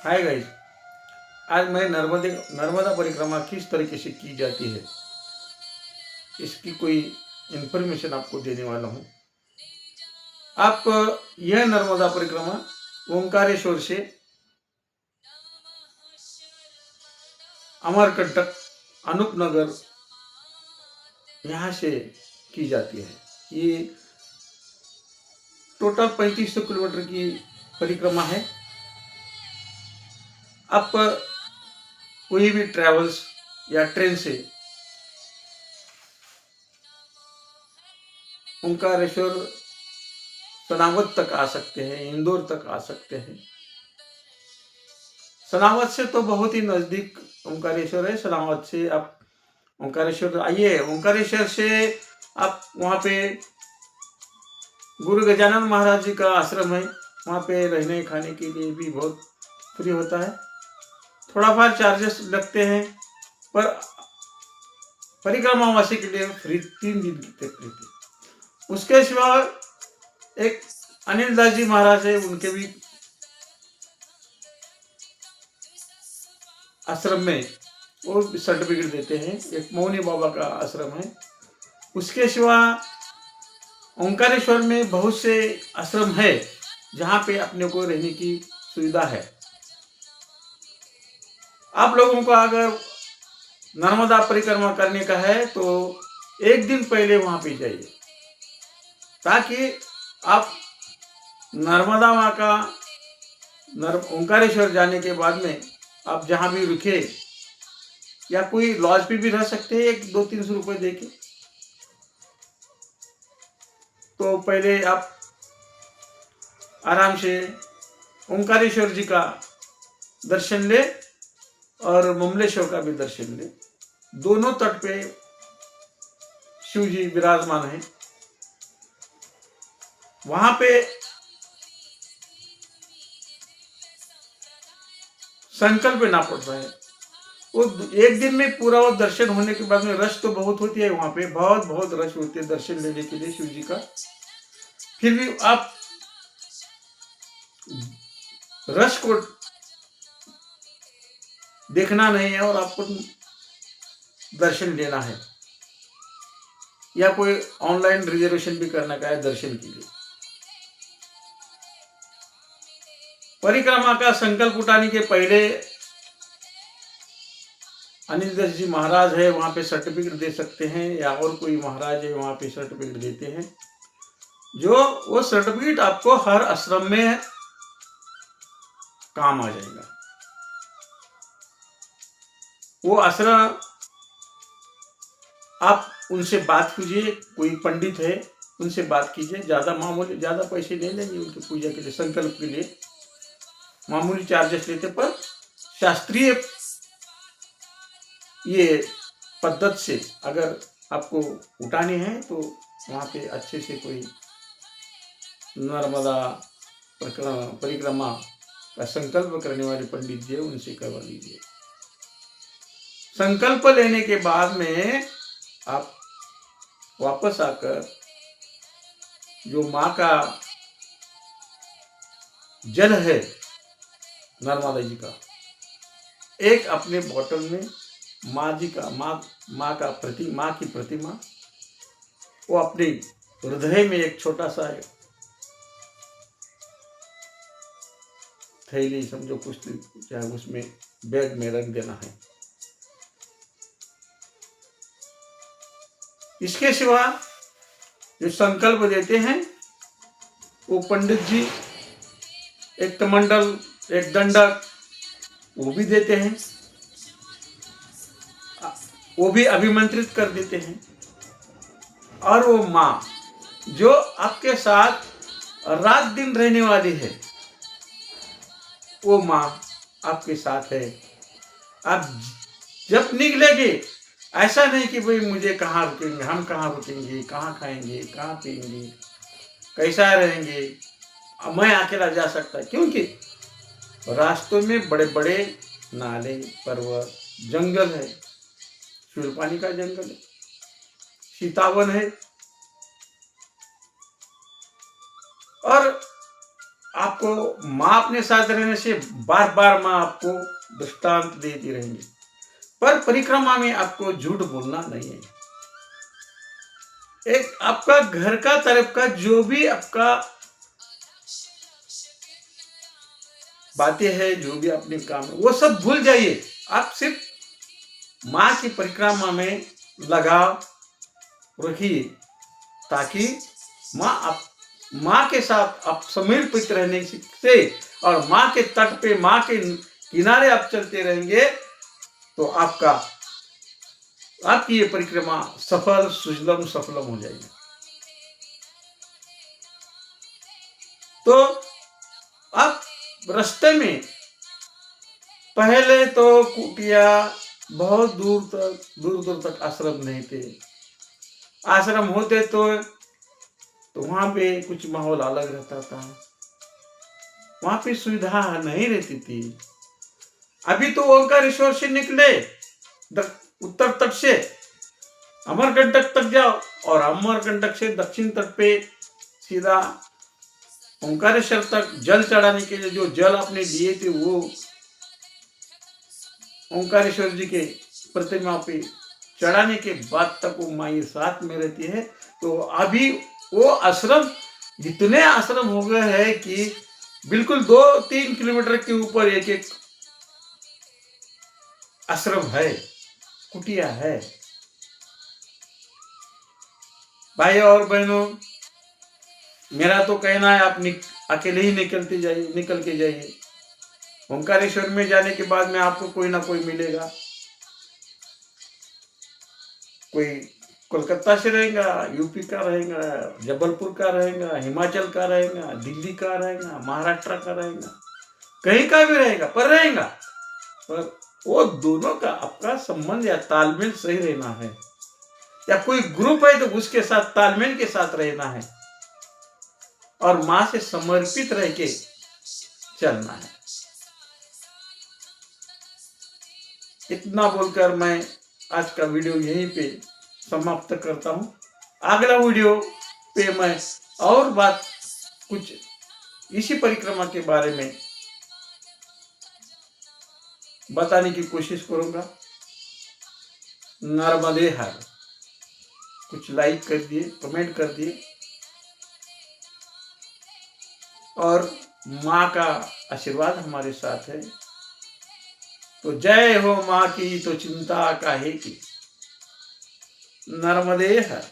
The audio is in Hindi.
हाय गाइस, आज मैं नर्मदा परिक्रमा किस तरीके से की जाती है इसकी कोई इन्फॉर्मेशन आपको देने वाला हूँ। आप यह नर्मदा परिक्रमा ओंकारेश्वर से अमरकंटक अनूपनगर यहाँ से की जाती है। ये टोटल 3500 किलोमीटर की परिक्रमा है। आप कोई भी ट्रैवल्स या ट्रेन से ओंकारेश्वर सनावत तक आ सकते हैं, इंदौर तक आ सकते हैं। सनावत से तो बहुत ही नज़दीक ओंकारेश्वर है। सनावत से आप ओंकारेश्वर आइए। ओंकारेश्वर से आप वहाँ पे गुरु गजानन महाराज जी का आश्रम है, वहाँ पे रहने खाने के लिए भी बहुत फ्री होता है। थोड़ा बहुत चार्जेस लगते हैं, पर परिक्रमा वासी के लिए फ्री 3 दिन की तक रहती है। उसके सिवा एक अनिल दास जी महाराज है, उनके भी आश्रम में वो सर्टिफिकेट देते हैं। एक मौनी बाबा का आश्रम है। उसके सिवा ओंकारेश्वर में बहुत से आश्रम है जहाँ पे अपने को रहने की सुविधा है। आप लोगों को अगर नर्मदा परिक्रमा करने का है तो एक दिन पहले वहाँ पे जाइए, ताकि आप नर्मदा माँ का ओंकारेश्वर जाने के बाद में आप जहाँ भी रुके या कोई लॉज पे भी रह सकते हैं, 100-200-300 रुपये दे के। तो पहले आप आराम से ओंकारेश्वर जी का दर्शन ले और ममलेश्वर का भी दर्शन ले। दोनों तट पे शिव जी विराजमान है। वहां पे संकल्प लेना पड़ता है। वो एक दिन में पूरा वो दर्शन होने के बाद में रश तो बहुत होती है, वहां पे बहुत रश होती है दर्शन लेने के लिए शिव जी का। फिर भी आप रश को देखना नहीं है और आपको दर्शन लेना है, या कोई ऑनलाइन रिजर्वेशन भी करना का है दर्शन के लिए। परिक्रमा का संकल्प उठाने के पहले अनिल दास जी महाराज है, वहाँ पे सर्टिफिकेट दे सकते हैं, या और कोई महाराज है वहाँ पे सर्टिफिकेट देते हैं। जो वो सर्टिफिकेट आपको हर आश्रम में काम आ जाएगा। वो आश्रम आप उनसे बात कीजिए, कोई पंडित है उनसे बात कीजिए। ज़्यादा पैसे नहीं लेंगे उनकी पूजा के लिए, संकल्प के लिए मामूली चार्जेस लेते, पर शास्त्रीय ये पद्धत से अगर आपको उठाने हैं तो वहाँ पे अच्छे से कोई नर्मदा परिक्रमा का संकल्प करने वाले पंडित जी उनसे करवा लीजिए। संकल्प लेने के बाद में आप वापस आकर जो माँ का जल है नर्मदा जी का, एक अपने बोतल में माँ की प्रतिमा वो अपने हृदय में एक छोटा सा थैली समझो, कुछ चाहे उसमें बैग में रख देना है। इसके सिवा जो संकल्प देते हैं वो पंडित जी एक कमंडल, एक दंडक वो भी देते हैं, वो भी अभिमंत्रित कर देते हैं। और वो माँ जो आपके साथ रात दिन रहने वाली है, वो माँ आपके साथ है। आप जब निकलेंगे, ऐसा नहीं कि भाई मुझे कहाँ रुकेंगे, हम कहाँ रुकेंगे, कहाँ खाएंगे, कहाँ पिएंगे, कैसा रहेंगे, मैं अकेला जा सकता, क्योंकि रास्तों में बड़े बड़े नाले, पर्वत, जंगल है, शूरपानी का जंगल है, सीतावन है, और आपको माँ अपने साथ रहने से बार बार माँ आपको दृष्टांत देती रहेंगी, पर परिक्रमा में आपको झूठ बोलना नहीं है। एक आपका घर का तरफ का जो भी आपका बातें हैं, जो भी अपने काम है, वो सब भूल जाइए। आप सिर्फ माँ की परिक्रमा में लगाव रखिए, ताकि माँ के साथ आप समर्पित रहने से और माँ के तट पे, माँ के किनारे आप चलते रहेंगे, तो आपकी ये परिक्रमा सफल सुजलम सफलम हो जाएगी। तो आप रास्ते में पहले तो कुटिया बहुत दूर दूर तक आश्रम नहीं थे। आश्रम होते तो वहां पे कुछ माहौल अलग रहता था, वहां पे सुविधा नहीं रहती थी। अभी तो ओंकारेश्वर से निकले उत्तर तट से अमरकंटक तक जाओ, और अमरकंटक से दक्षिण तट पे सीधा ओंकारेश्वर तक जल चढ़ाने के लिए जो जल आपने दिए थे, वो ओंकारेश्वर जी के प्रतिमा पे चढ़ाने के बाद तक वो माई साथ में रहती है। तो अभी वो आश्रम, जितने आश्रम हो गए हैं कि बिल्कुल 2-3 किलोमीटर के ऊपर एक एक आश्रम है, कुटिया है। भाई और बहनों, मेरा तो कहना है, आप अकेले ही निकल के जाइए। ओंकारेश्वर में जाने के बाद में आपको कोई ना कोई मिलेगा। कोई कोलकाता से रहेगा, यूपी का रहेगा, जबलपुर का रहेगा, हिमाचल का रहेगा, दिल्ली का रहेगा, महाराष्ट्र का रहेगा, कहीं का भी रहेगा, पर रहेगा। पर वो दोनों का आपका संबंध या तालमेल सही रहना है, या कोई ग्रुप है तो उसके साथ तालमेल के साथ रहना है, और माँ से समर्पित रह के चलना है। इतना बोलकर मैं आज का वीडियो यहीं पे समाप्त करता हूँ। अगला वीडियो पे मैं और बात कुछ इसी परिक्रमा के बारे में बताने की कोशिश करूंगा। नर्मदे हर। कुछ लाइक कर दिए, कमेंट कर दिए, और माँ का आशीर्वाद हमारे साथ है। तो जय हो माँ की, तो चिंता काहे की। नर्मदे हर।